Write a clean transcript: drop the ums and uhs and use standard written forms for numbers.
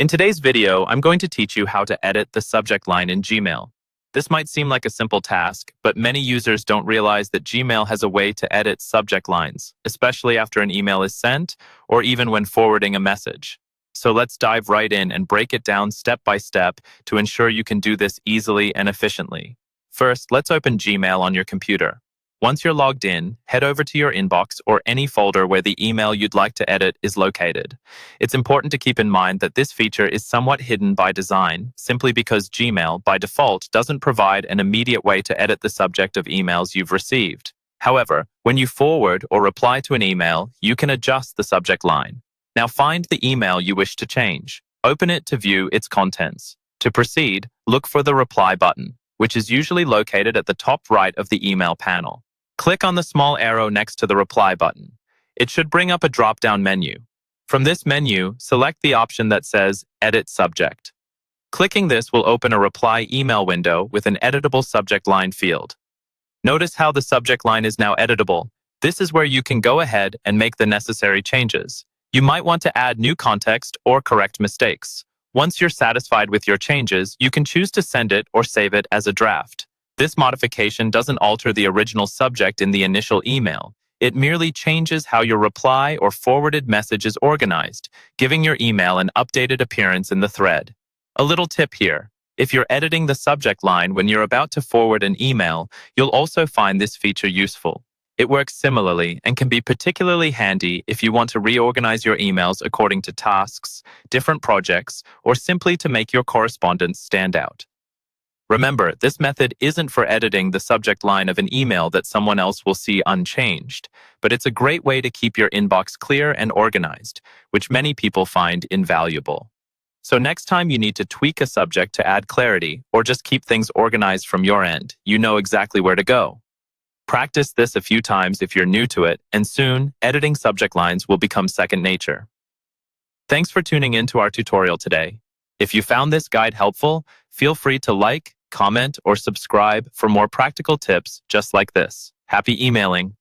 In today's video, I'm going to teach you how to edit the subject line in Gmail. This might seem like a simple task, but many users don't realize that Gmail has a way to edit subject lines, especially after an email is sent or even when forwarding a message. So let's dive right in and break it down step by step to ensure you can do this easily and efficiently. First, let's open Gmail on your computer. Once you're logged in, head over to your inbox or any folder where the email you'd like to edit is located. It's important to keep in mind that this feature is somewhat hidden by design, simply because Gmail, by default, doesn't provide an immediate way to edit the subject of emails you've received. However, when you forward or reply to an email, you can adjust the subject line. Now find the email you wish to change. Open it to view its contents. To proceed, look for the reply button, which is usually located at the top right of the email panel. Click on the small arrow next to the reply button. It should bring up a drop-down menu. From this menu, select the option that says Edit Subject. Clicking this will open a reply email window with an editable subject line field. Notice how the subject line is now editable. This is where you can go ahead and make the necessary changes. You might want to add new context or correct mistakes. Once you're satisfied with your changes, you can choose to send it or save it as a draft. This modification doesn't alter the original subject in the initial email. It merely changes how your reply or forwarded message is organized, giving your email an updated appearance in the thread. A little tip here. If you're editing the subject line when you're about to forward an email, you'll also find this feature useful. It works similarly and can be particularly handy if you want to reorganize your emails according to tasks, different projects, or simply to make your correspondence stand out. Remember, this method isn't for editing the subject line of an email that someone else will see unchanged, but it's a great way to keep your inbox clear and organized, which many people find invaluable. So next time you need to tweak a subject to add clarity or just keep things organized from your end, you know exactly where to go. Practice this a few times if you're new to it, and soon, editing subject lines will become second nature. Thanks for tuning in to our tutorial today. If you found this guide helpful, feel free to like, comment, or subscribe for more practical tips just like this. Happy emailing!